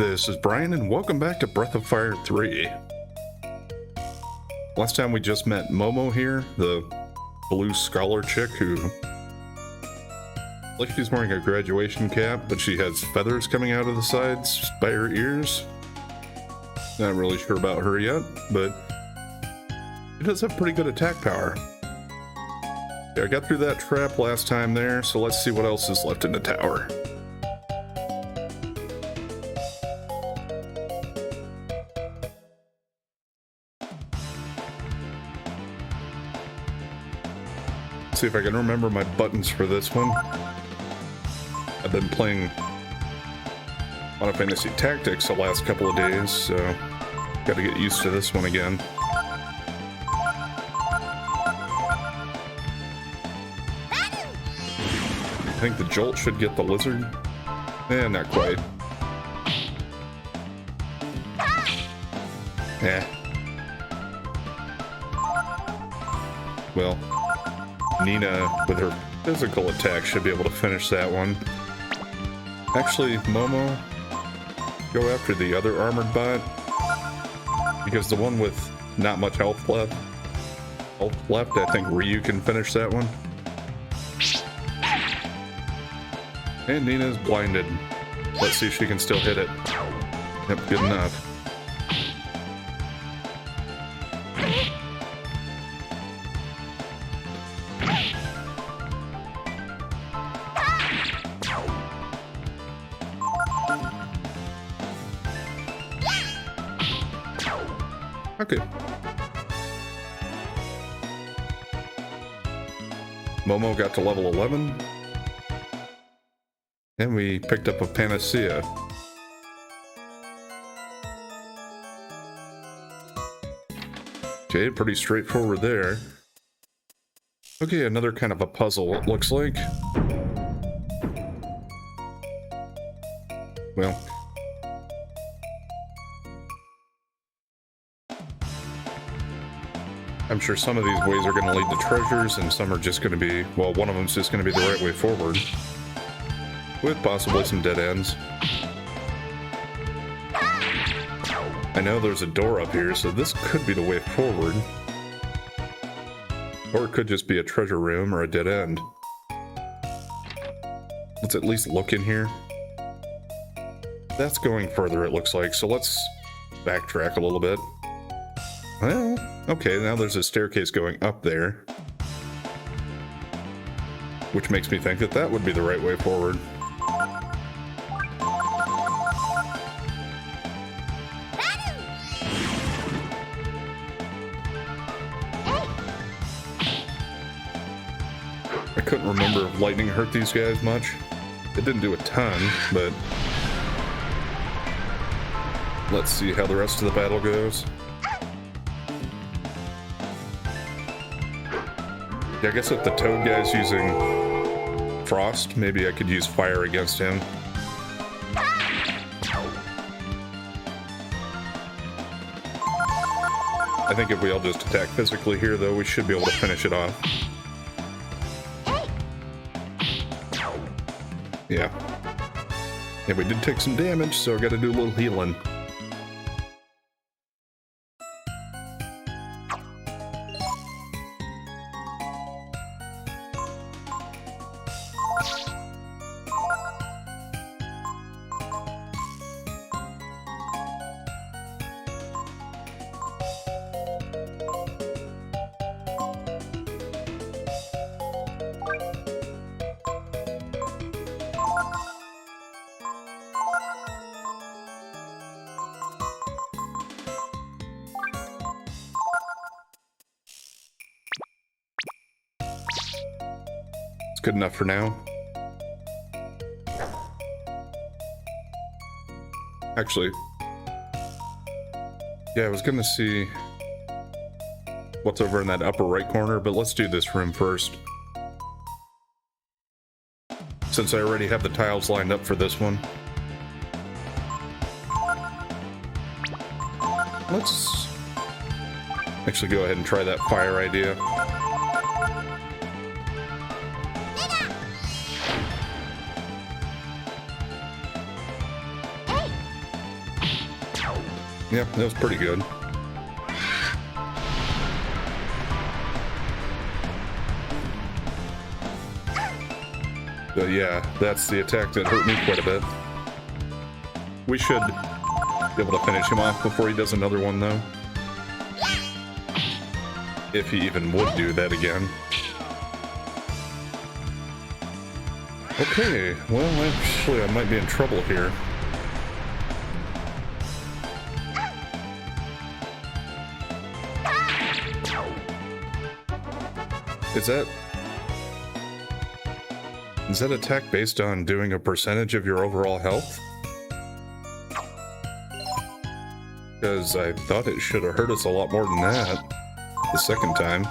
This is Brian, and welcome back to Breath of Fire 3. Last time we just met Momo here, the blue scholar chick who... like she's wearing a graduation cap, but she has feathers coming out of the sides by her ears. Not really sure about her yet, but she does have pretty good attack power. Yeah, I got through that trap last time there, so let's see what else is left in the tower. See if I can remember my buttons for this one. I've been playing Final Fantasy Tactics the last couple of days, so gotta get used to this one again. I think the Jolt should get the lizard. Eh, not quite. Eh. Well, Nina, with her physical attack, should be able to finish that one. Actually, Momo, go after the other armored bot, because the one with not much health left, I think Ryu can finish that one. And Nina's blinded. Let's see if she can still hit it. Yep, good enough. Okay. Momo got to level 11. And we picked up a panacea. Okay, pretty straightforward there. Okay, another kind of a puzzle, it looks like. Well, I'm sure some of these ways are going to lead to treasures, and some are just going to be, well, one of them's just going to be the right way forward. With possibly some dead ends. I know there's a door up here, so this could be the way forward. Or it could just be a treasure room or a dead end. Let's at least look in here. That's going further, it looks like, so let's backtrack a little bit. Well, okay, now there's a staircase going up there. Which makes me think that that would be the right way forward. I couldn't remember if lightning hurt these guys much. It didn't do a ton, but... let's see how the rest of the battle goes. Yeah, I guess if the toad guy's using frost, maybe I could use fire against him. I think if we all just attack physically here, though, we should be able to finish it off. Yeah. Yeah, we did take some damage, so I gotta do a little healing. Good enough for now. Actually, yeah, I was gonna see what's over in that upper right corner, but let's do this room first. Since I already have the tiles lined up for this one. Let's actually go ahead and try that fire idea. Yeah, that was pretty good. But yeah, that's the attack that hurt me quite a bit. We should be able to finish him off before he does another one, though. If he even would do that again. Okay, well, actually, I might be in trouble here. Is that attack based on doing a percentage of your overall health? Because I thought it should have hurt us a lot more than that the second time.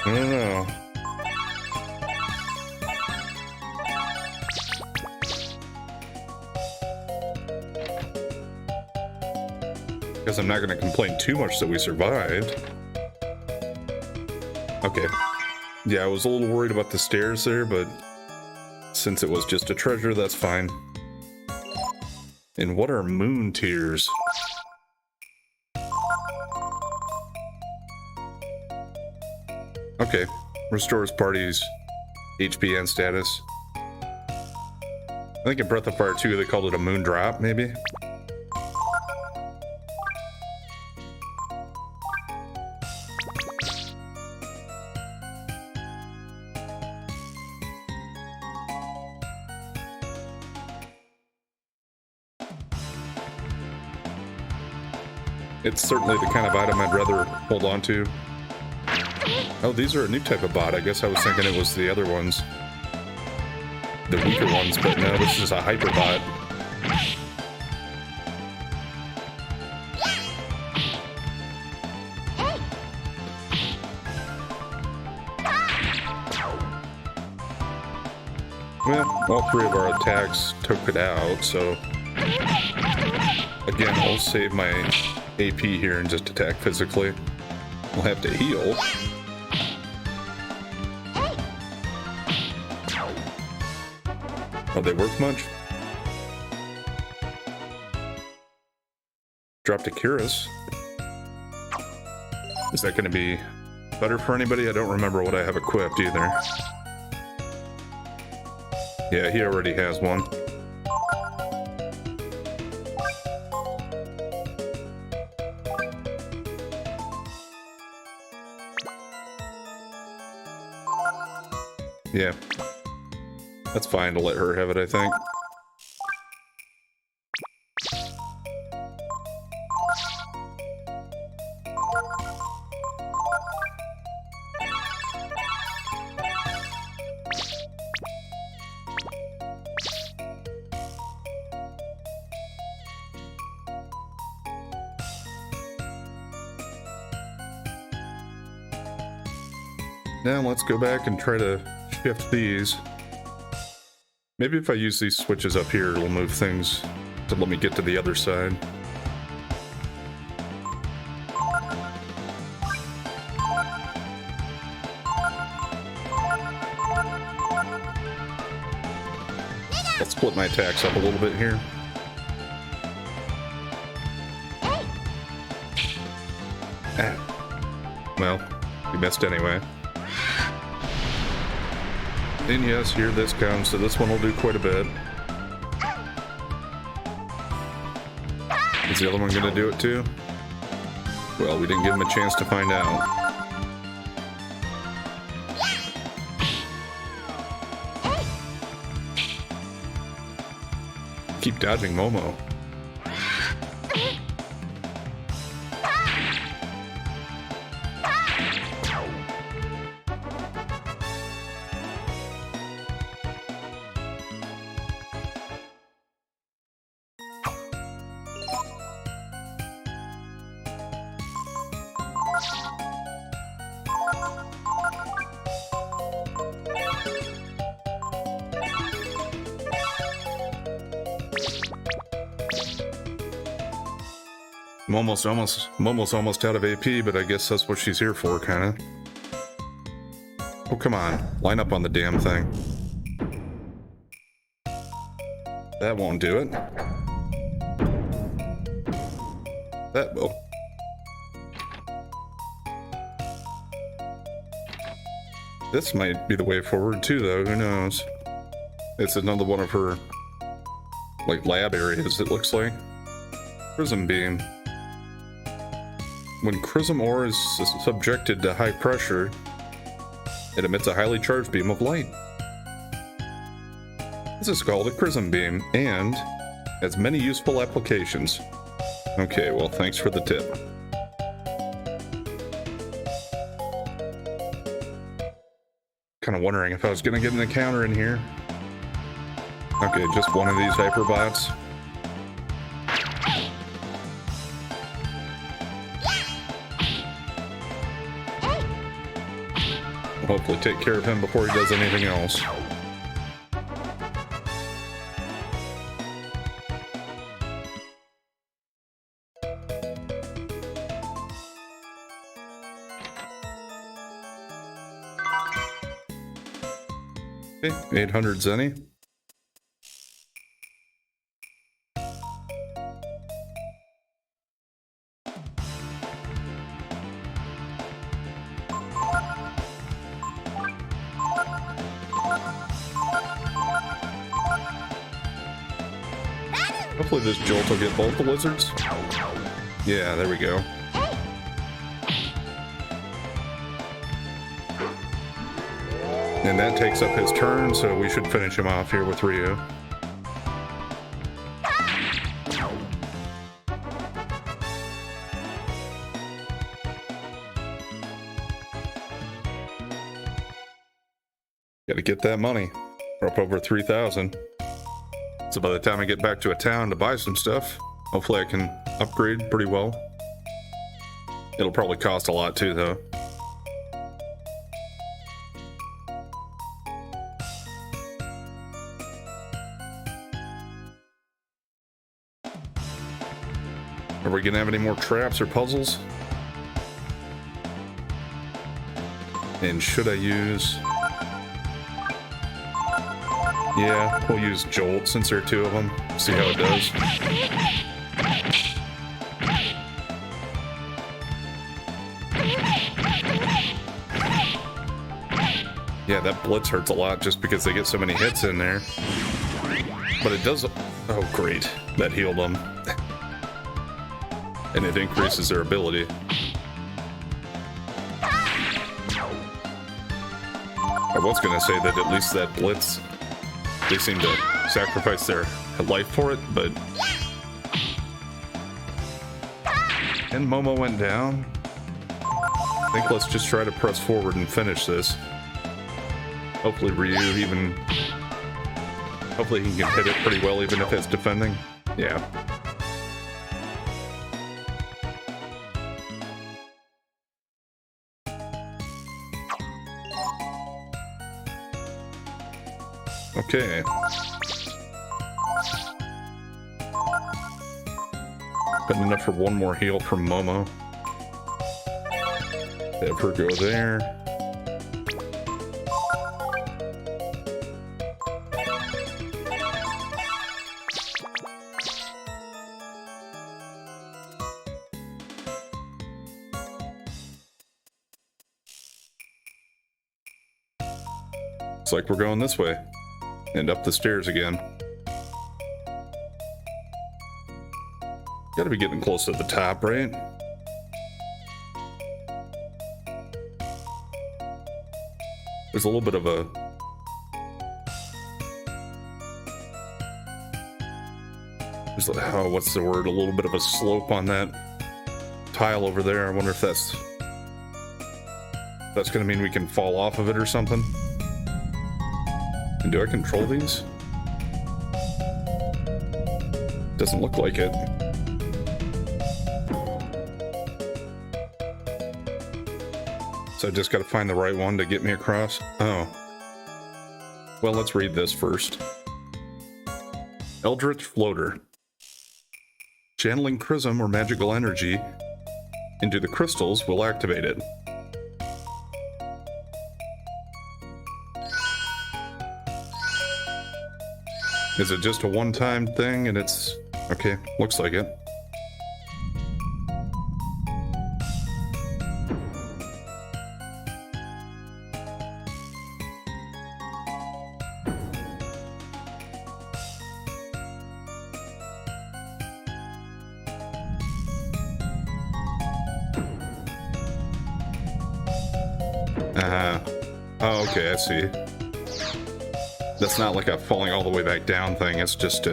I don't know. Guess I'm not going to complain too much that we survived. Okay. Yeah, I was a little worried about the stairs there, but since it was just a treasure, that's fine. And what are moon tears? Okay. Restores party's HP and status. I think in Breath of Fire 2 they called it a moon drop, maybe? It's certainly the kind of item I'd rather hold on to. Oh, these are a new type of bot. I guess I was thinking it was the other ones. The weaker ones, but no, this is a hyper bot. Well, all three of our attacks took it out, so... Again, I'll save my AP here and just attack physically. We'll have to heal. Oh, they work much? Drop to Curious. Is that going to be better for anybody? I don't remember what I have equipped either. Yeah, he already has one. Yeah. That's fine to let her have it, I think. Now let's go back and try to shift these. Maybe if I use these switches up here, it'll move things to let me get to the other side. I'll split my attacks up a little bit here. Ah. Well, you missed anyway. And yes, here this comes, so this one will do quite a bit. Is the other one gonna do it too? Well, we didn't give him a chance to find out. Keep dodging Momo. I'm almost out of AP, but I guess that's what she's here for, kinda. Oh, come on. Line up on the damn thing. That won't do it. that will. This might be the way forward too, though. Who knows? It's another one of her, like, lab areas, it looks like. Prism beam. When Chrism ore is subjected to high pressure, it emits a highly charged beam of light. This is called a Chrism beam, and has many useful applications. Okay, well, thanks for the tip. Kind of wondering if I was gonna get an encounter in here. Okay, just one of these hyperbots. We'll hopefully take care of him before he does anything else. Okay, 800 Zenny. Hopefully this jolt will get both the lizards. Yeah, there we go. And that takes up his turn, so we should finish him off here with Ryu. Gotta get that money. We're up over 3,000. So by the time I get back to a town to buy some stuff, hopefully I can upgrade pretty well. It'll probably cost a lot too, though. Are we gonna have any more traps or puzzles? And should I use... Yeah, we'll use Jolt since there are two of them. See how it does. Yeah, that Blitz hurts a lot just because they get so many hits in there. But it does... Oh, great. That healed them. And it increases their ability. I was gonna say that at least that Blitz... They seem to sacrifice their life for it, but... And Momo went down. I think let's just try to press forward and finish this. Hopefully Ryu even... Hopefully he can hit it pretty well even if it's defending. Yeah. Okay. Got enough for one more heal from Momo. Have her go there. Looks like we're going this way. And up the stairs again. Gotta be getting close to the top, right? There's a little bit of a... There's like, oh, what's the word? A little bit of a slope on that tile over there. I wonder if that's gonna mean we can fall off of it or something. And do I control these? Doesn't look like it. So I just gotta find the right one to get me across. Oh. Well, let's read this first. Eldritch Floater. Channeling Chrism or magical energy into the crystals will activate it. Is it just a one-time thing and it's... Okay, looks like it. Oh, okay, I see. That's not like a falling all the way back down thing, it's just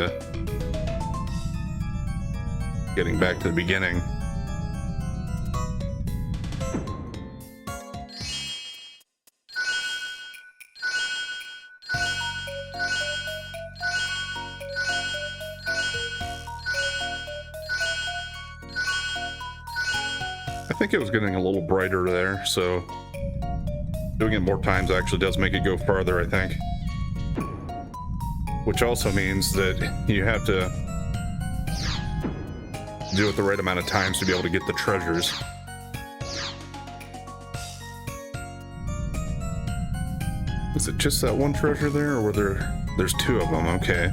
getting back to the beginning. I think it was getting a little brighter there, so doing it more times actually does make it go farther, I think. Which also means that you have to do it the right amount of times to be able to get the treasures. Is it just that one treasure there, or were there's two of them? Okay.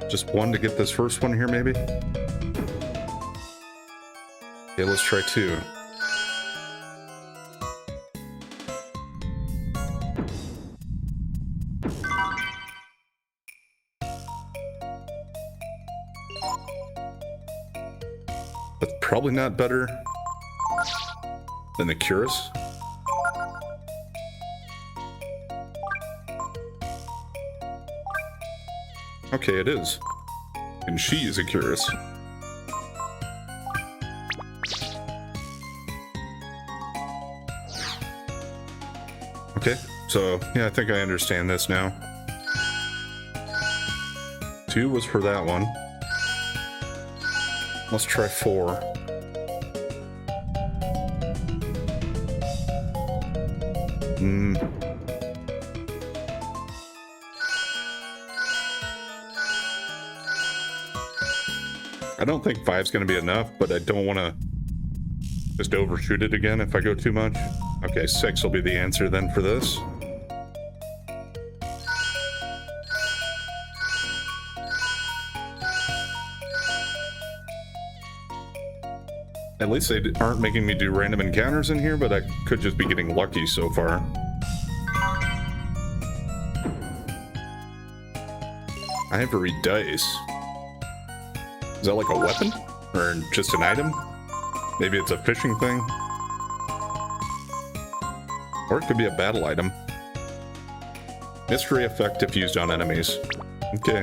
Just one to get this first one here, maybe? Okay, let's try two. That's probably not better than the Curus. Okay, it is. And she is a Curus. Okay, so yeah, I think I understand this now. 2 was for that one. Let's try 4. I don't think 5's going to be enough, but I don't want to just overshoot it again if I go too much. Okay, 6 will be the answer then for this. At least they aren't making me do random encounters in here, but I could just be getting lucky so far. Ivory dice. Is that like a weapon? Or just an item? Maybe it's a fishing thing? Or it could be a battle item. Mystery effect if used on enemies. Okay.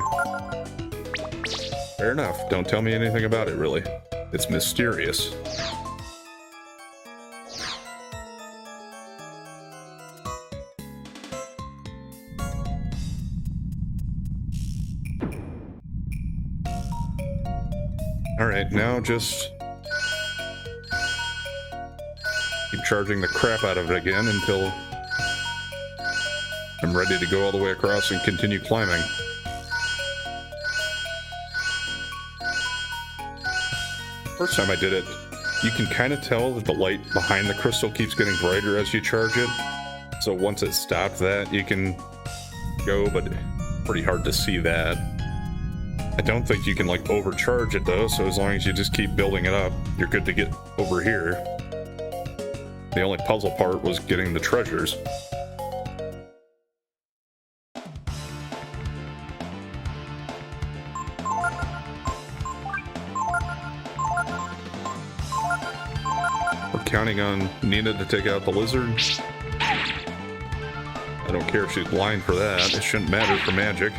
Fair enough. Don't tell me anything about it, really. It's mysterious. Alright, now just keep charging the crap out of it again until I'm ready to go all the way across and continue climbing. First time I did it, you can kind of tell that the light behind the crystal keeps getting brighter as you charge it. So once it stopped that, you can go, but pretty hard to see that. I don't think you can like overcharge it though, so as long as you just keep building it up, you're good to get over here. The only puzzle part was getting the treasures. We're counting on Nina to take out the lizard. I don't care if she's blind for that, it shouldn't matter for magic.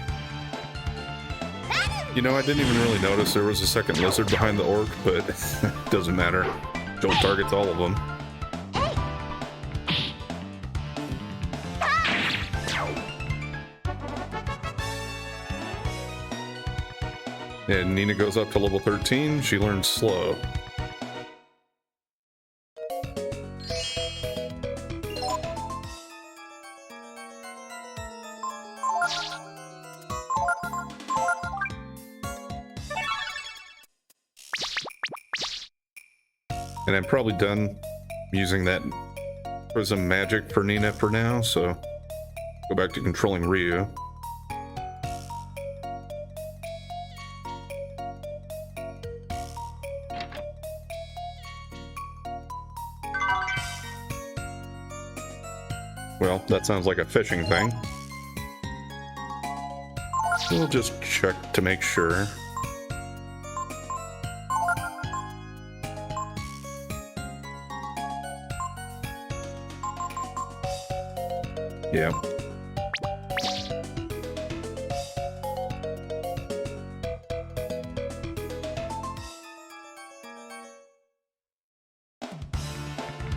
You know, I didn't even really notice there was a second lizard behind the orc, but it doesn't matter. Joel targets all of them. And Nina goes up to level 13. She learns slow. And I'm probably done using that prism magic for Nina for now, so go back to controlling Ryu. Well, that sounds like a fishing thing. We'll just check to make sure. Yeah.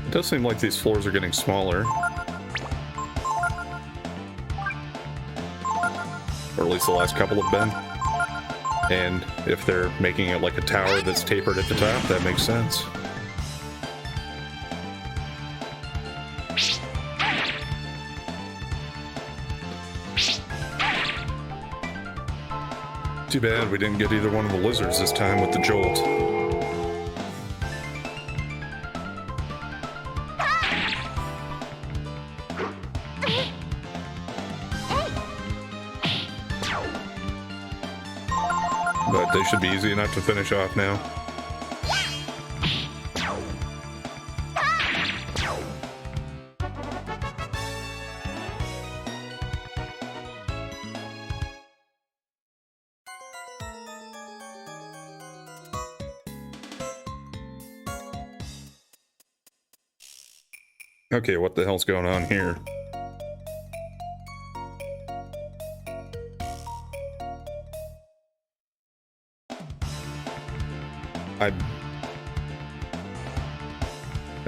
It does seem like these floors are getting smaller. Or at least the last couple have been. And if they're making it like a tower that's tapered at the top, that makes sense. Too bad we didn't get either one of the lizards this time with the jolt. But they should be easy enough to finish off now. Okay, what the hell's going on here? I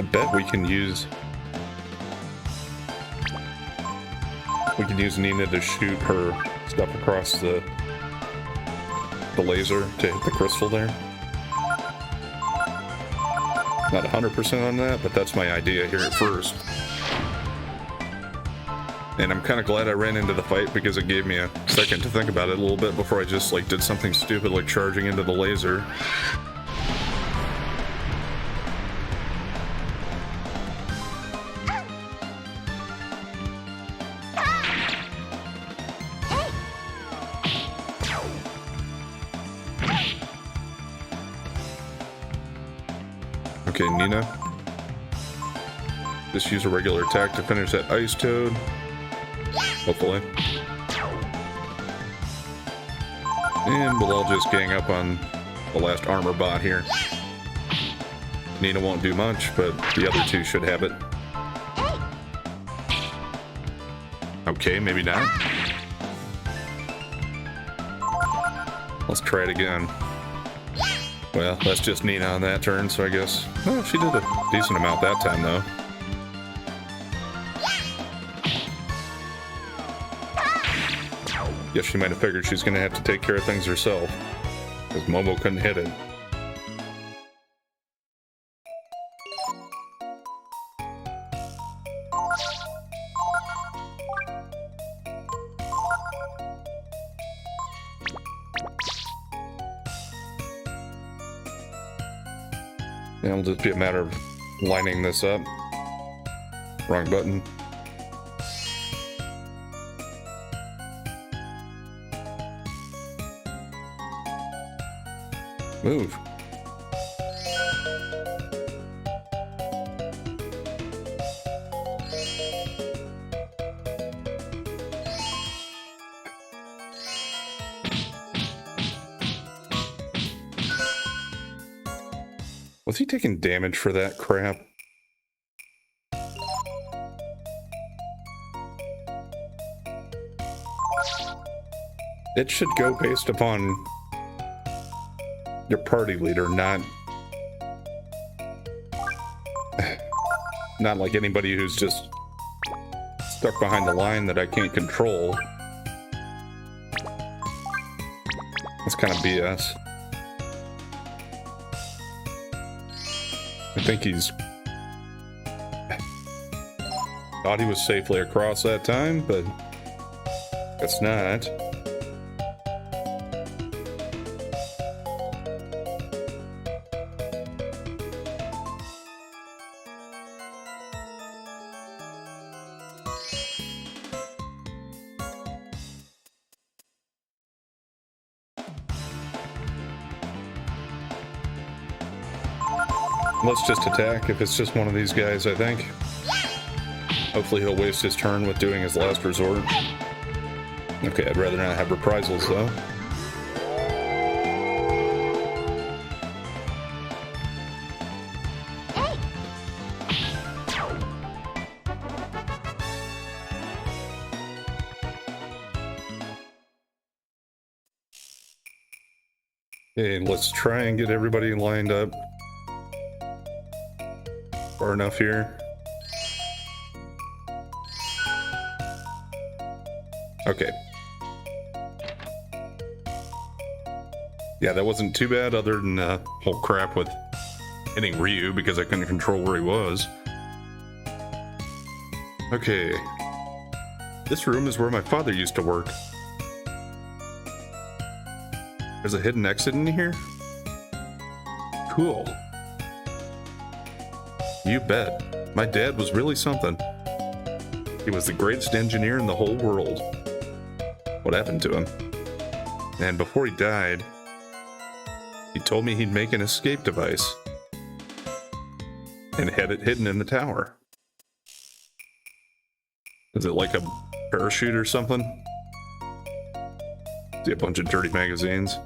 bet we can use Nina to shoot her stuff across the laser to hit the crystal there. Not 100% on that, but that's my idea here at first. And I'm kind of glad I ran into the fight because it gave me a second to think about it a little bit before I just like did something stupid like charging into the laser. Okay, Nina. Just use a regular attack to finish that ice toad. Hopefully. And we'll all just gang up on the last armor bot here. Nina won't do much, but the other two should have it. Okay, maybe not. Let's try it again. Well, that's just Nina on that turn, so I guess... Oh, she did a decent amount that time, though. Guess she might have figured she's gonna have to take care of things herself, because Momo couldn't hit it. Yeah, it'll just be a matter of lining this up. Wrong button. Move. Was he taking damage for that crap? It should go based upon your party leader, not like anybody who's just stuck behind the line that I can't control. That's kind of BS. I think he's thought he was safely across that time, but it's not. Let's just attack if it's just one of these guys, I think. Hopefully he'll waste his turn with doing his last resort. Okay, I'd rather not have reprisals, though. Okay, let's try and get everybody lined up. Far enough here. Okay. Yeah, that wasn't too bad other than whole crap with hitting Ryu because I couldn't control where he was. Okay. This room is where my father used to work. There's a hidden exit in here? Cool. You bet. My dad was really something. He was the greatest engineer in the whole world. What happened to him? And before he died, he told me he'd make an escape device and had it hidden in the tower. Is it like a parachute or something? See a bunch of dirty magazines.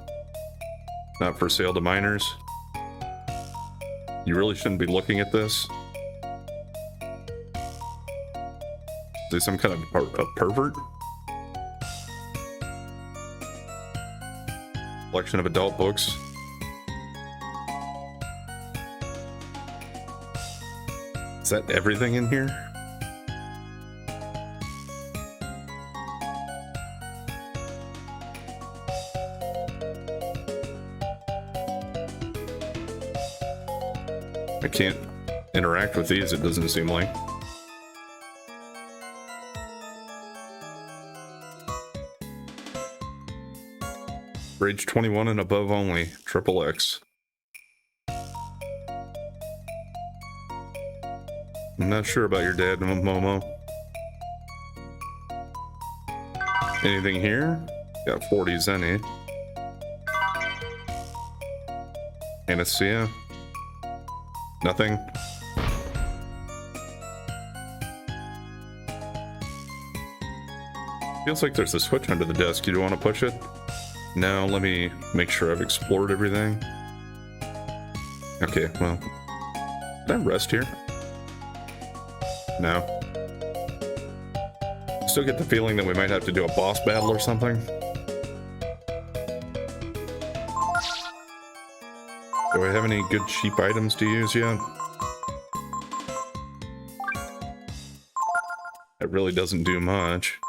Not for sale to minors. You really shouldn't be looking at this. Is there some kind of a pervert? Collection of adult books. Is that everything in here? I can't interact with these, it doesn't seem like. For age 21 and above only, XXX. I'm not sure about your dad, Momo. Anything here? Got 40 Zenny. Panacea. Nothing. Feels like there's a switch under the desk. You don't want to push it? No, let me make sure I've explored everything. Okay, well. Can I rest here? No. Still get the feeling that we might have to do a boss battle or something. Do I have any good cheap items to use yet? That really doesn't do much.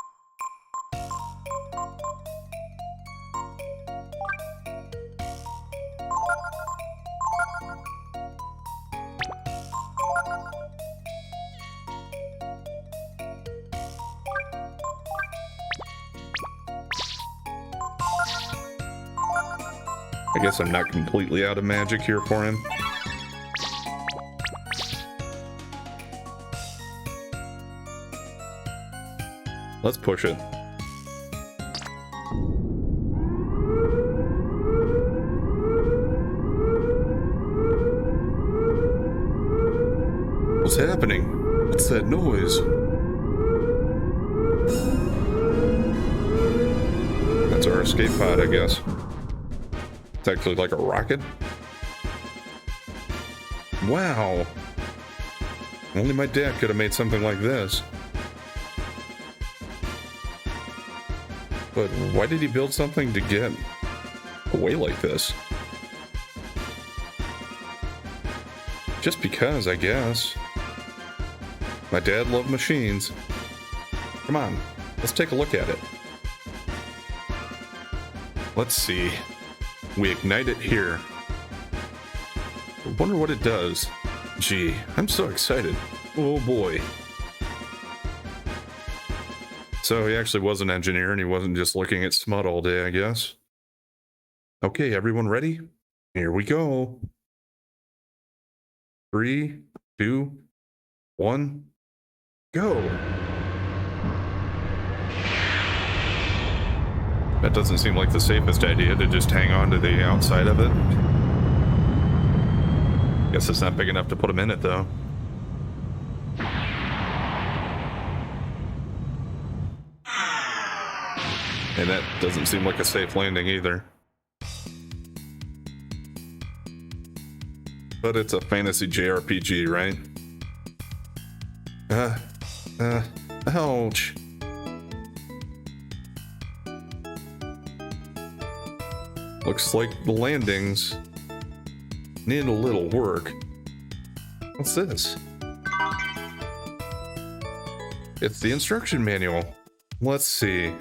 I guess I'm not completely out of magic here for him. Let's push it. What's happening? What's that noise? That's our escape pod, I guess. It's actually like a rocket. Wow. Only my dad could have made something like this. But why did he build something to get away like this? Just because, I guess. My dad loved machines. Come on, let's take a look at it. Let's see. We ignite it here. I wonder what it does. Gee, I'm so excited. Oh boy. So he actually was an engineer and he wasn't just looking at smut all day, I guess. Okay, everyone ready? Here we go. 3, 2, 1, go. That doesn't seem like the safest idea to just hang on to the outside of it. Guess it's not big enough to put him in it, though. And that doesn't seem like a safe landing either. But it's a fantasy JRPG, right? Ouch. Looks like the landings need a little work. What's this? It's the instruction manual. Let's see.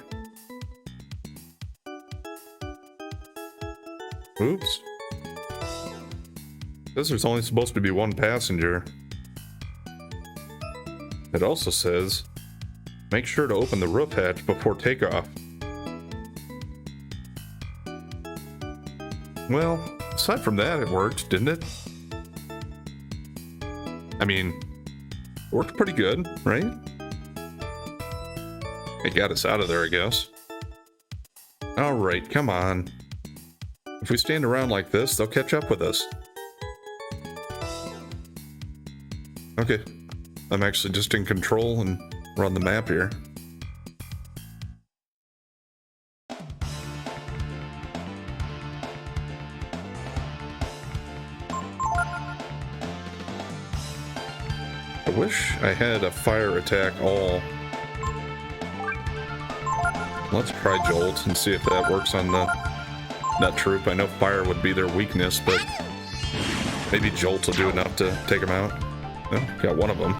Oops. Says there's only supposed to be one passenger. It also says, make sure to open the roof hatch before takeoff. Well, aside from that, it worked, didn't it? I mean, it worked pretty good, right? It got us out of there, I guess. Alright, come on. If we stand around like this, they'll catch up with us. Okay. I'm actually just in control and we're on the map here. I wish I had a fire attack all. Let's try Jolt and see if that works on that troop. I know fire would be their weakness, but maybe Jolt will do enough to take them out. Oh, got one of them.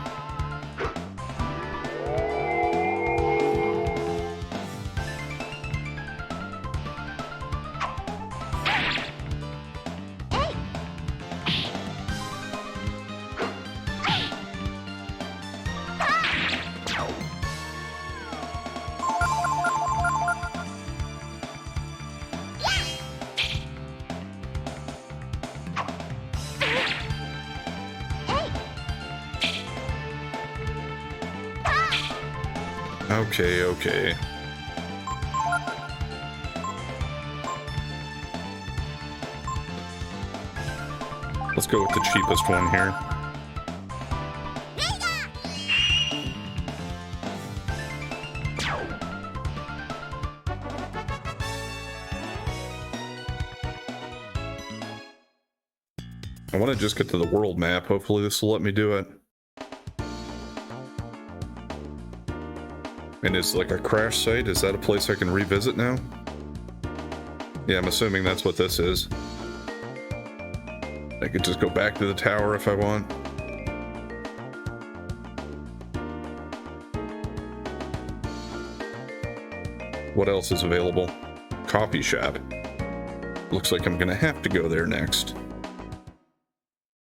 Okay. Let's go with the cheapest one here. I want to just get to the world map. Hopefully this will let me do it. And is like a crash site? Is that a place I can revisit now? Yeah, I'm assuming that's what this is. I could just go back to the tower if I want. What else is available? Coffee shop. Looks like I'm gonna have to go there next.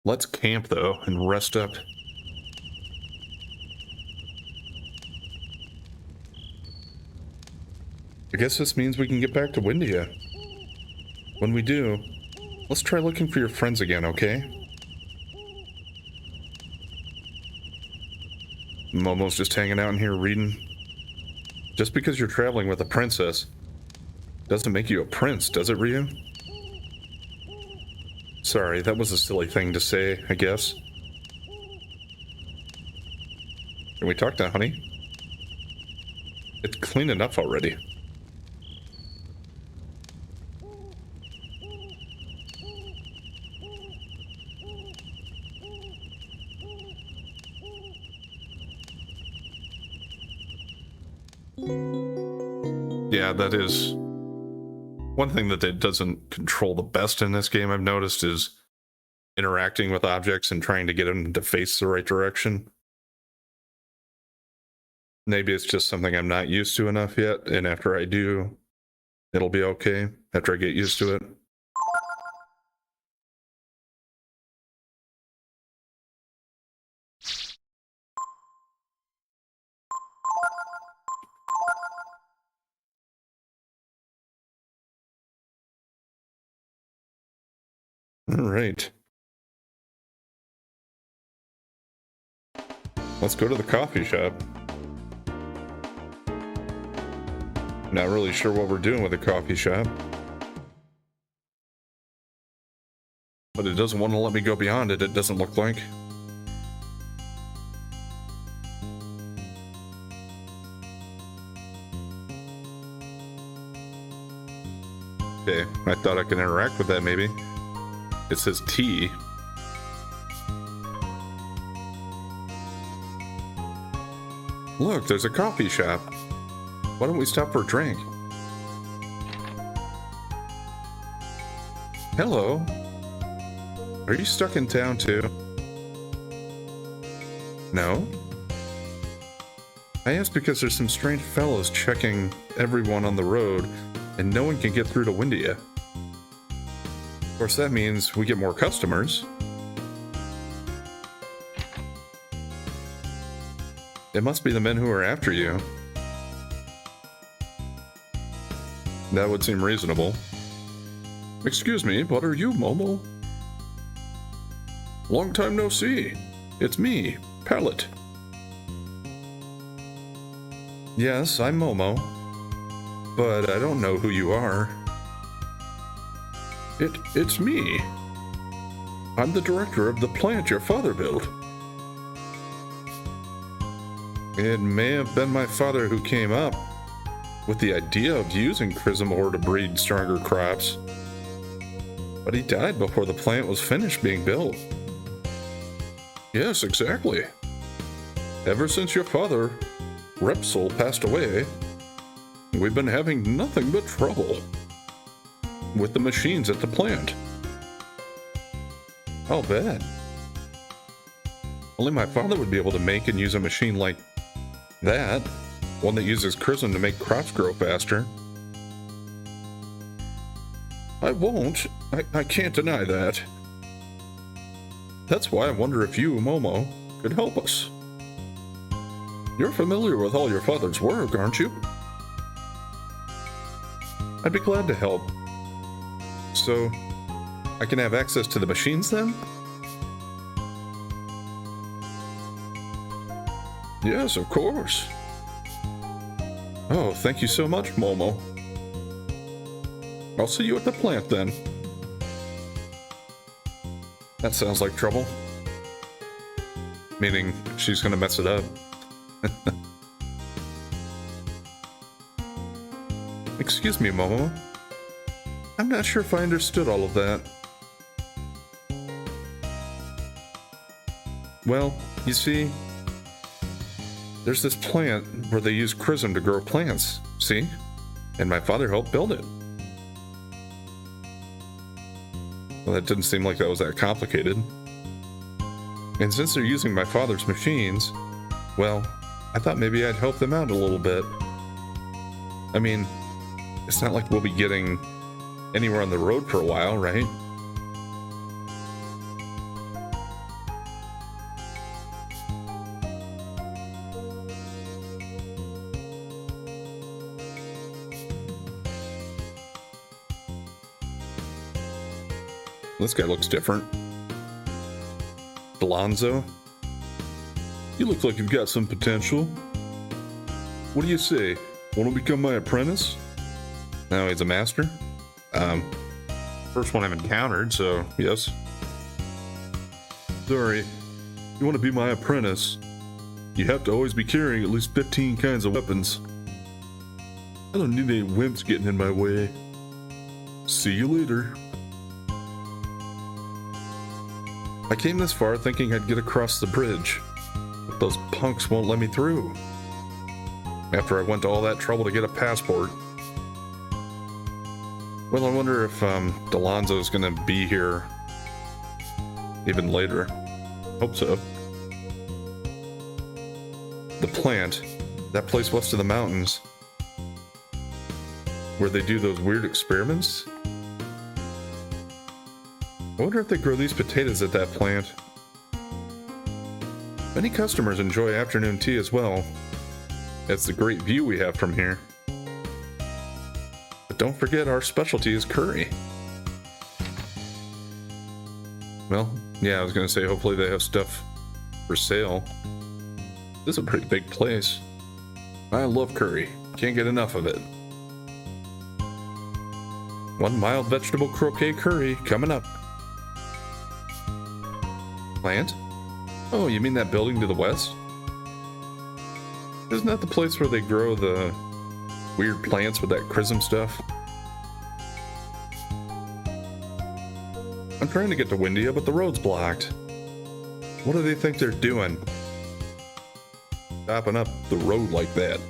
Let's camp though and rest up. I guess this means we can get back to Windia. When we do, let's try looking for your friends again, okay? Momo's just hanging out in here reading. Just because you're traveling with a princess doesn't make you a prince, does it, Ryu? Sorry, that was a silly thing to say, I guess. Can we talk to Honey? It's clean enough already. Yeah, that is one thing that it doesn't control the best in this game, I've noticed, is interacting with objects and trying to get them to face the right direction. Maybe it's just something I'm not used to enough yet, and after I do, it'll be okay, after I get used to it. All right. Let's go to the coffee shop. Not really sure what we're doing with the coffee shop. But it doesn't want to let me go beyond it, it doesn't look like. Okay, I thought I could interact with that maybe. It says tea. Look, there's a coffee shop. Why don't we stop for a drink? Hello. Are you stuck in town too? No? I asked because there's some strange fellows checking everyone on the road, and no one can get through to Windia. Of course, that means we get more customers. It must be the men who are after you. That would seem reasonable. Excuse me, but are you Momo? Long time no see. It's me, Pallet. Yes, I'm Momo. But I don't know who you are. It's me. I'm the director of the plant your father built. It may have been my father who came up with the idea of using Chrism ore to breed stronger crops. But he died before the plant was finished being built. Yes, exactly. Ever since your father, Repsol, passed away, we've been having nothing but trouble with the machines at the plant. I'll bet. Only my father would be able to make and use a machine like that, one that uses Chrism to make crops grow faster. I won't. I can't deny that. That's why I wonder if you, Momo, could help us. You're familiar with all your father's work, aren't you? I'd be glad to help. So, I can have access to the machines then? Yes, of course. Oh, thank you so much, Momo. I'll see you at the plant then. That sounds like trouble. Meaning, she's gonna mess it up. Excuse me, Momo. I'm not sure if I understood all of that. Well, you see, there's this plant where they use Chrism to grow plants, see? And my father helped build it. Well, that didn't seem like that was that complicated. And since they're using my father's machines, well, I thought maybe I'd help them out a little bit. I mean, it's not like we'll be getting anywhere on the road for a while, right? This guy looks different. Delonzo? You look like you've got some potential. What do you say? Want to become my apprentice? No, he's a master? First one I've encountered, so yes. Sorry, you want to be my apprentice, you have to always be carrying at least 15 kinds of weapons. I don't need any wimps getting in my way. See you later. I came this far thinking I'd get across the bridge, but those punks won't let me through. After I went to all that trouble to get a passport. Well, I wonder if Delonzo's gonna be here even later. Hope so. The plant, that place west of the mountains, where they do those weird experiments. I wonder if they grow these potatoes at that plant. Many customers enjoy afternoon tea as well. That's the great view we have from here. But don't forget our specialty is curry. Well, yeah, I was gonna say hopefully they have stuff for sale. This is a pretty big place. I love curry. Can't get enough of it. One mild vegetable croquet curry coming up. Plant? Oh, you mean that building to the west? Isn't that the place where they grow the weird plants with that Chrism stuff? I'm trying to get to Windia, but the road's blocked. What do they think they're doing? Stopping up the road like that.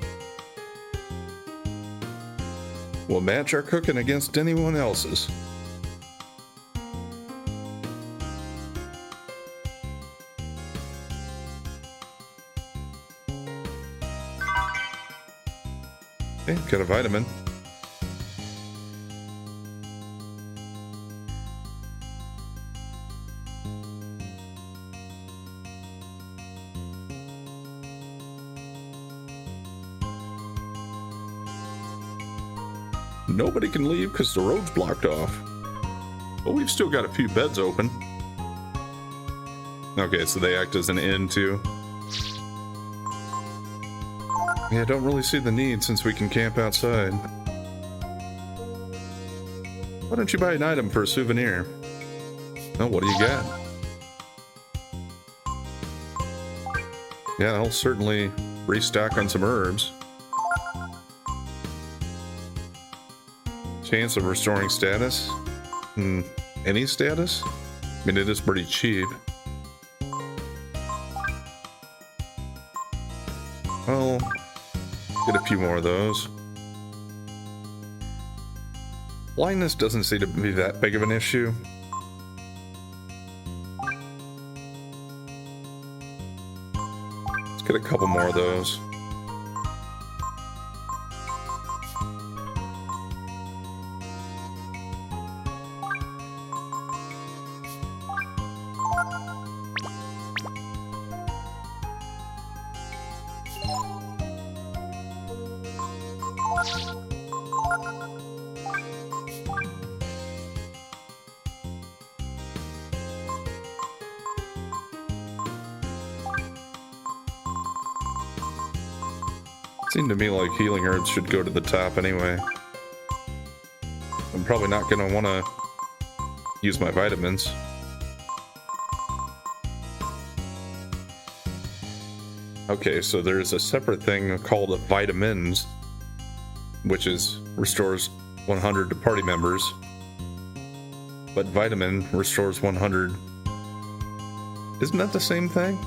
We'll match our cooking against anyone else's. Okay, got a vitamin. Nobody can leave because the road's blocked off. But we've still got a few beds open. Okay, so they act as an inn too. Yeah, I don't really see the need since we can camp outside. Why don't you buy an item for a souvenir? Oh, what do you got? Yeah, I'll certainly restock on some herbs. Chance of restoring status? Any status? I mean, it is pretty cheap. Well, get a few more of those. Blindness doesn't seem to be that big of an issue. Let's get a couple more of those. Seemed to me like healing herbs should go to the top anyway. I'm probably not going to want to use my vitamins. Okay, so there's a separate thing called vitamins, which restores 100 to party members. But vitamin restores 100. Isn't that the same thing?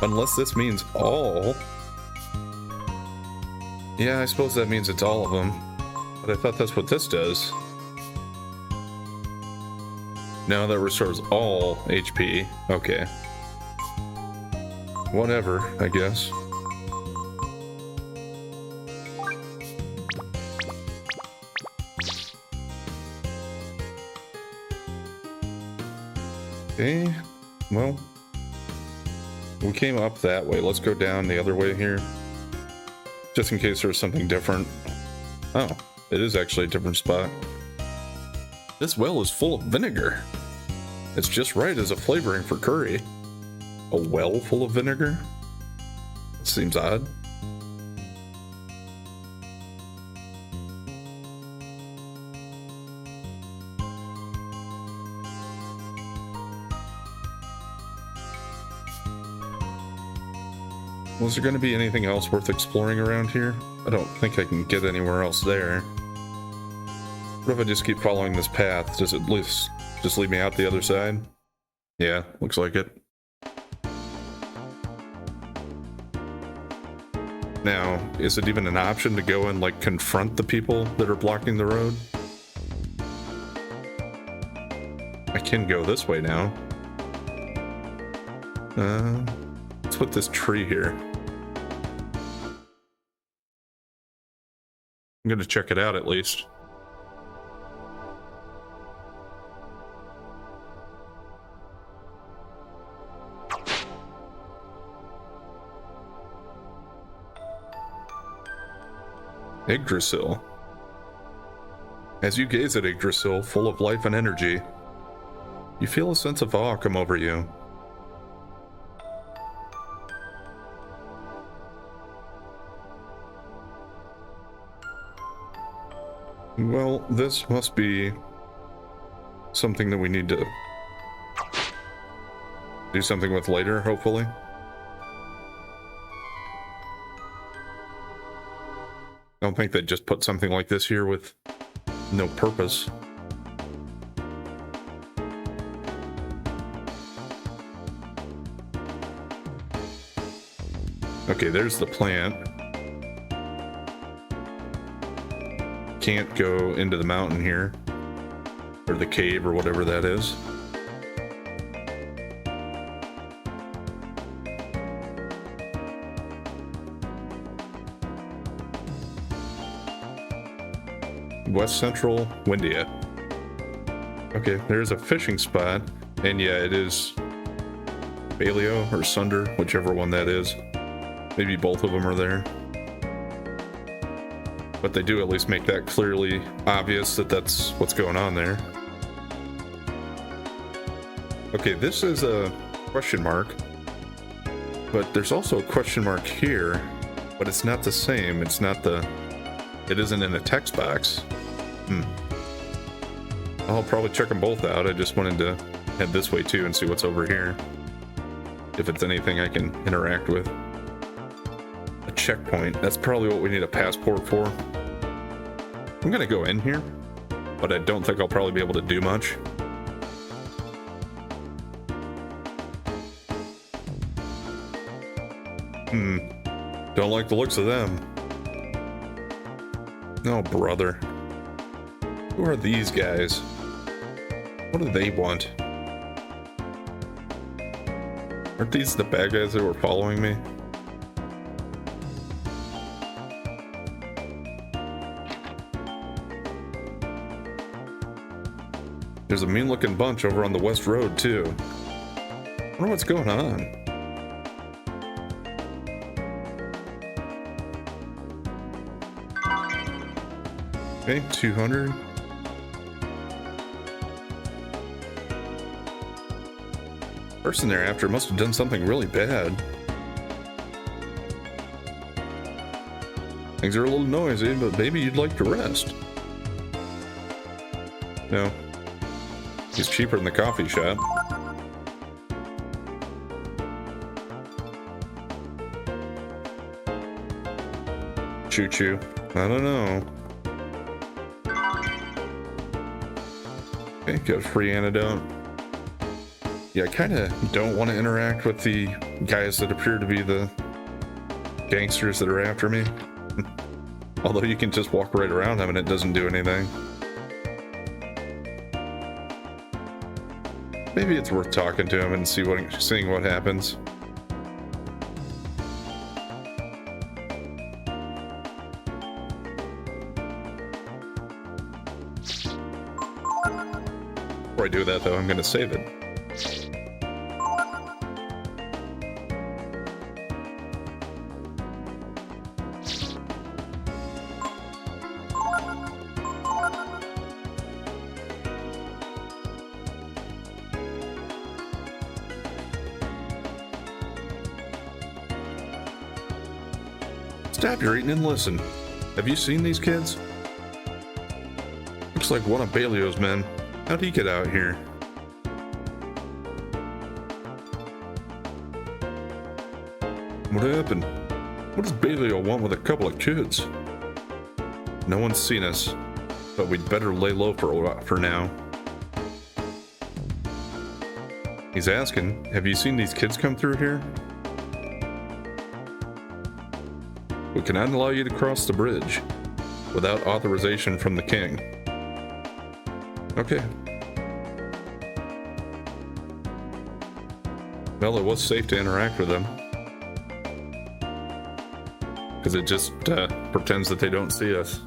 Unless this means all. Yeah, I suppose that means it's all of them. But I thought that's what this does. No, that restores all HP. Okay. Whatever, I guess. Okay, well, we came up that way. Let's go down the other way here. Just in case there's something different. Oh, it is actually a different spot. This well is full of vinegar. It's just right as a flavoring for curry. A well full of vinegar? That seems odd. Was there going to be anything else worth exploring around here? I don't think I can get anywhere else there. What if I just keep following this path? Does it at least just lead me out the other side? Yeah, looks like it. Now, is it even an option to go and, like, confront the people that are blocking the road? I can go this way now. Let's put this tree here. I'm gonna check it out at least. Yggdrasil. As you gaze at Yggdrasil, full of life and energy, you feel a sense of awe come over you. Well, this must be something that we need to do something with later, hopefully. I don't think they'd just put something like this here with no purpose. Okay, there's the plant. Can't go into the mountain here, or the cave, or whatever that is. West Central Windia. Okay, there's a fishing spot, and yeah, it is Baleo or Sunder, whichever one that is. Maybe both of them are there. But they do at least make that clearly obvious that that's what's going on there. Okay, this is a question mark, but there's also a question mark here, but it's not the same. It's not the... It isn't in a text box. I'll probably check them both out. I just wanted to head this way too and see what's over here. If it's anything I can interact with. A checkpoint. That's probably what we need a passport for. I'm gonna go in here, but I don't think I'll probably be able to do much. Don't like the looks of them. Oh, brother. Who are these guys? What do they want? Aren't these the bad guys that were following me? There's a mean-looking bunch over on the West Road, too. I wonder what's going on. Okay, 200. Person they're after must have done something really bad. Things are a little noisy, but maybe you'd like to rest. No. He's cheaper than the coffee shop. Choo-choo. I don't know. Okay, got a free antidote. Yeah, I kind of don't want to interact with the guys that appear to be the gangsters that are after me. Although you can just walk right around them and it doesn't do anything. Maybe it's worth talking to him and seeing what happens. Before I do that, though, I'm going to save it. Stop your eating and listen. Have you seen these kids? Looks like one of Baleo's men. How'd he get out here? What happened? What does Baleo want with a couple of kids? No one's seen us, but we'd better lay low for now. He's asking, have you seen these kids come through here? We cannot allow you to cross the bridge without authorization from the king. Okay. Well, it was safe to interact with them. Because it just pretends that they don't see us.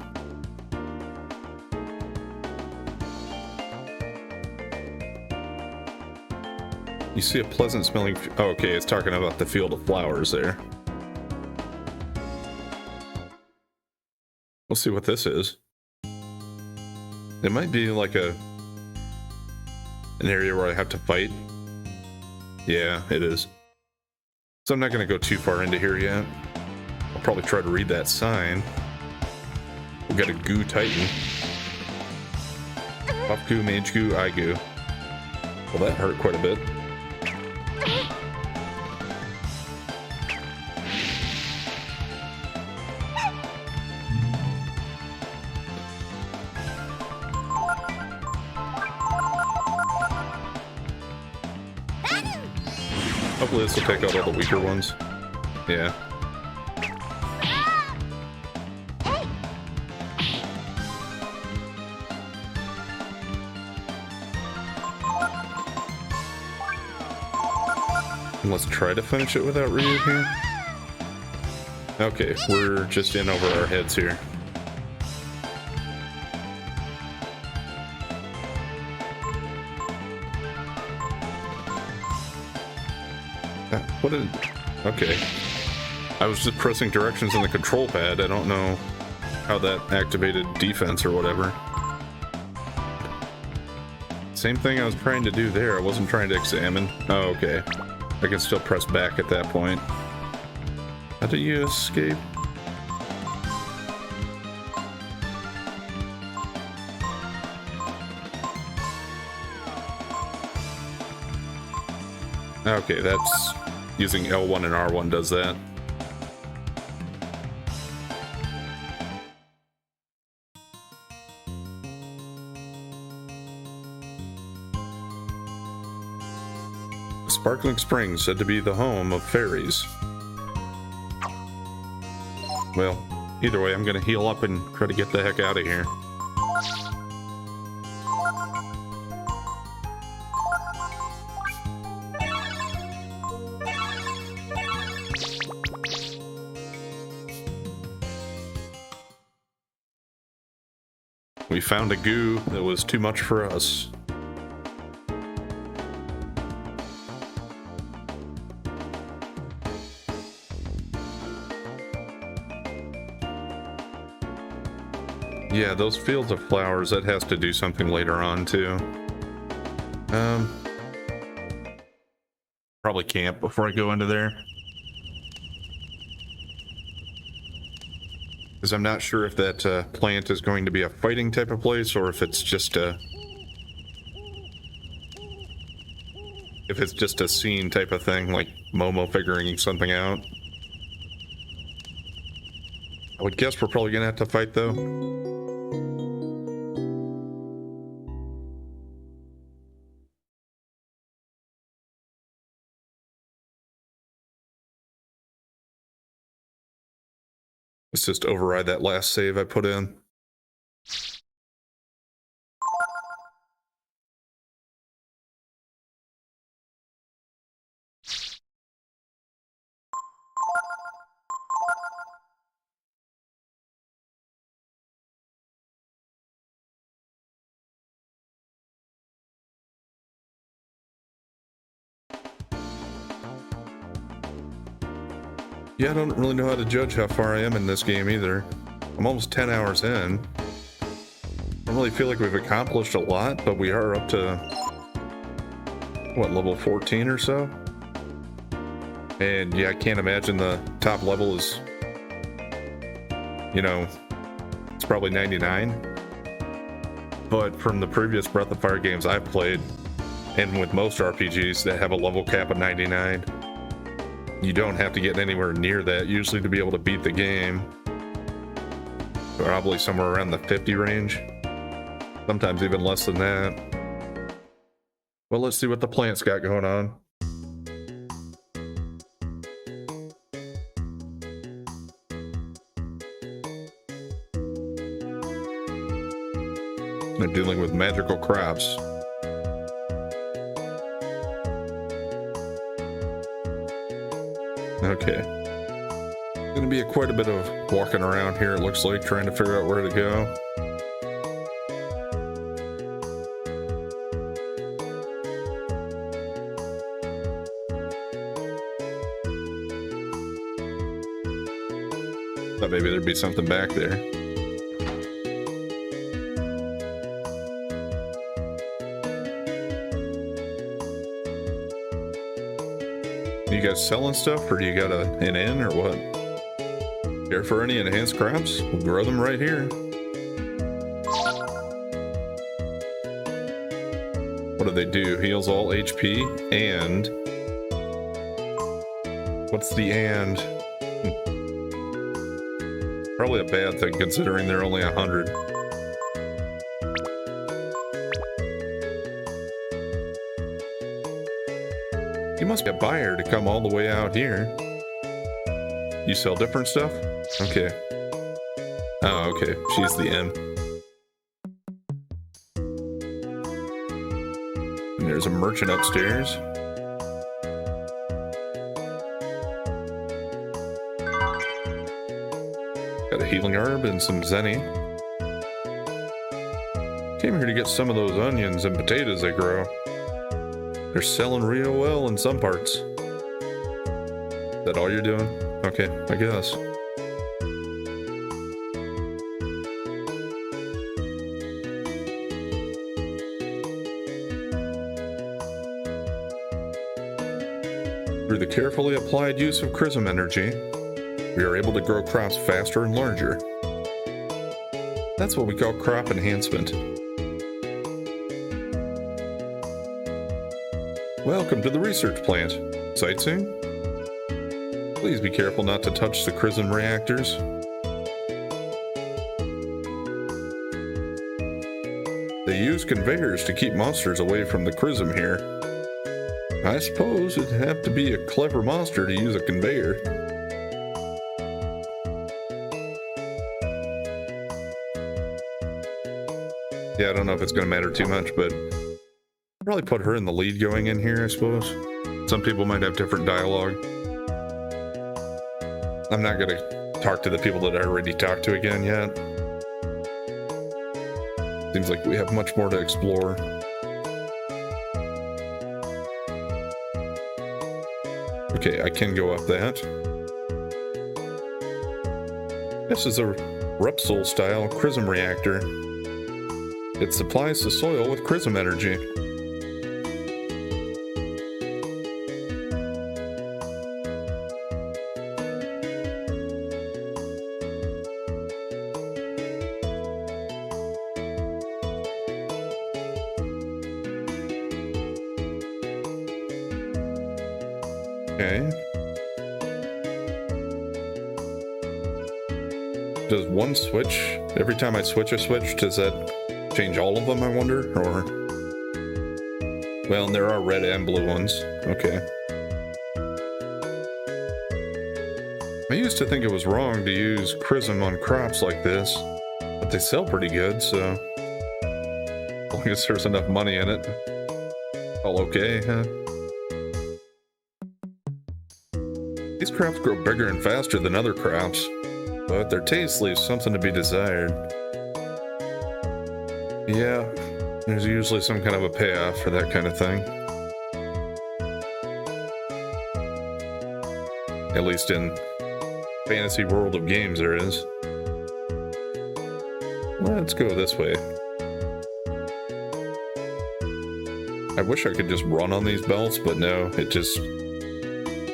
You see a pleasant smelling... Oh, okay, it's talking about the field of flowers there. We'll see what this is. It might be like an area where I have to fight. Yeah, it is. So I'm not going to go too far into here yet. I'll probably try to read that sign. We got a Goo Titan. Pop Goo, Mage Goo, I Goo. Well, that hurt quite a bit. Hopefully this will take out all the weaker ones. Yeah. And let's try to finish it without Ryu here. Okay, we're just in over our heads here. What did... Okay. I was just pressing directions on the control pad. I don't know how that activated defense or whatever. Same thing I was trying to do there. I wasn't trying to examine. Oh, okay. I can still press back at that point. How do you escape? Okay, that's using L1 and R1 does that. Sparkling Springs, said to be the home of fairies. Well, either way, I'm gonna heal up and try to get the heck out of here. We found a goo that was too much for us. Yeah, those fields of flowers, that has to do something later on too. Probably camp before I go into there. Because I'm not sure if that plant is going to be a fighting type of place or if it's just a... If it's just a scene type of thing, like Momo figuring something out. I would guess we're probably gonna have to fight though. Let's just override that last save I put in. Yeah, I don't really know how to judge how far I am in this game either. I'm almost 10 hours in. I don't really feel like we've accomplished a lot, but we are up to, what, level 14 or so? And yeah, I can't imagine the top level is, you know, it's probably 99. But from the previous Breath of Fire games I've played, and with most RPGs that have a level cap of 99, you don't have to get anywhere near that usually to be able to beat the game. Probably somewhere around the 50 range. Sometimes even less than that. Well, let's see what the plant's got going on. They're dealing with magical crops. Okay. Gonna be quite a bit of walking around here, it looks like, trying to figure out where to go. Thought maybe there'd be something back there. You guys selling stuff, or do you got an inn, or what? Care for any enhanced crops? We'll grow them right here. What do they do? Heals all HP, and... What's the and? Probably a bad thing, considering they're only 100. You must be a buyer to come all the way out here. You sell different stuff? Okay. Oh, okay. She's the M. And there's a merchant upstairs. Got a healing herb and some zenny. Came here to get some of those onions and potatoes they grow. They're selling real well in some parts. that all you're doing? Okay, I guess. Through the carefully applied use of Chrism energy, we are able to grow crops faster and larger. That's what we call crop enhancement. Welcome to the research plant. Sightseeing? Please be careful not to touch the Chrism reactors. They use conveyors to keep monsters away from the Chrism here. I suppose it'd have to be a clever monster to use a conveyor. Yeah, I don't know if it's going to matter too much, but I'll probably put her in the lead going in here, I suppose. Some people might have different dialogue. I'm not going to talk to the people that I already talked to again yet. Seems like we have much more to explore. Okay, I can go up that. This is a Repsol-style Chrism reactor. It supplies the soil with Chrism energy. Okay. Does one switch, every time I switch a switch, does that change all of them, I wonder? Or, well, there are red and blue ones. Okay. I used to think it was wrong to use Chrism on crops like this, but they sell pretty good, so as long as there's enough money in it, all okay, huh? These crops grow bigger and faster than other crops, but their taste leaves something to be desired. Yeah, there's usually some kind of a payoff for that kind of thing. At least in fantasy world of games there is. Let's go this way. I wish I could just run on these belts, but no, it just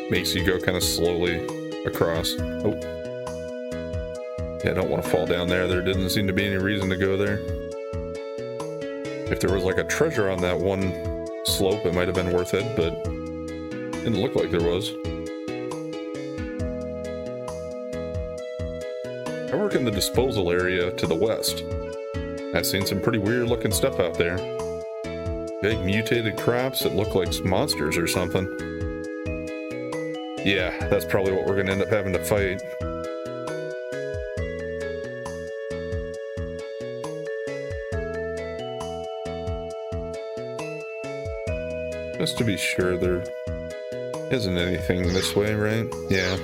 makes you go kind of slowly across. Oh. Yeah, I don't want to fall down there. There didn't seem to be any reason to go there. If there was like a treasure on that one slope, it might have been worth it, but didn't look like there was. I work in the disposal area to the west. I've seen some pretty weird looking stuff out there. Big mutated crops that look like monsters or something. Yeah, that's probably what we're going to end up having to fight. Just to be sure there isn't anything this way, right? Yeah.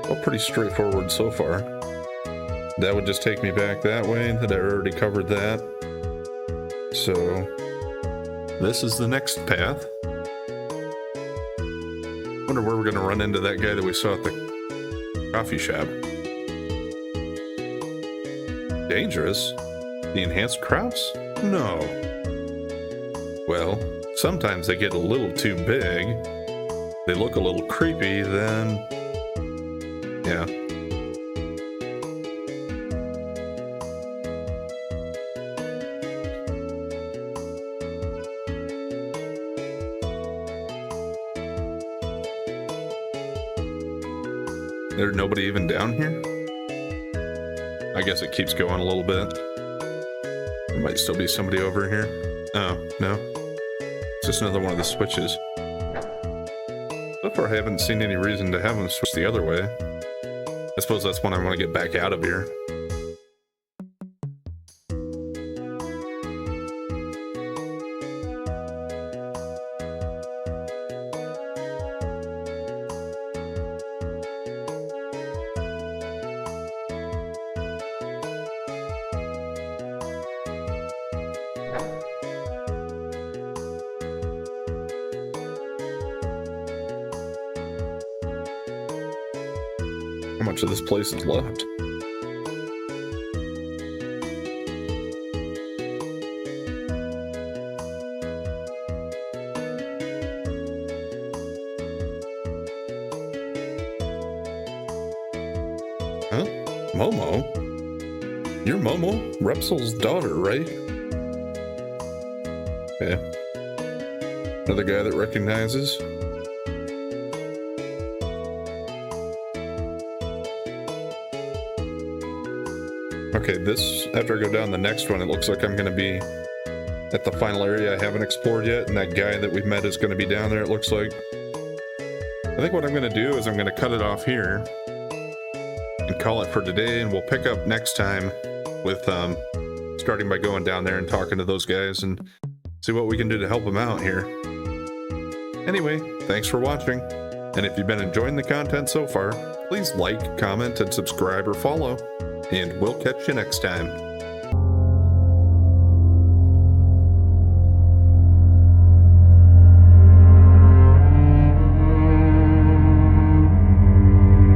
Well, pretty straightforward so far. That would just take me back that way, that I already covered that. So, this is the next path. Wonder where we're gonna run into that guy that we saw at the coffee shop. Dangerous? The enhanced crops? No. Well, sometimes they get a little too big. They look a little creepy, then... yeah. There's nobody even down here? I guess it keeps going a little bit. There might still be somebody over here. Oh, no. It's just another one of the switches. So far I haven't seen any reason to have them switch the other way. I suppose that's when I want to get back out of here. How much of this place is left? Huh? Momo? You're Momo? Repsol's daughter, right? Yeah. Another guy that recognizes. Okay, this, after I go down the next one, it looks like I'm going to be at the final area I haven't explored yet, and that guy that we met is going to be down there, it looks like. I think what I'm going to do is I'm going to cut it off here and call it for today, and we'll pick up next time with starting by going down there and talking to those guys and see what we can do to help them out here. Anyway, thanks for watching, and if you've been enjoying the content so far, please like, comment, and subscribe or follow, and we'll catch you next time.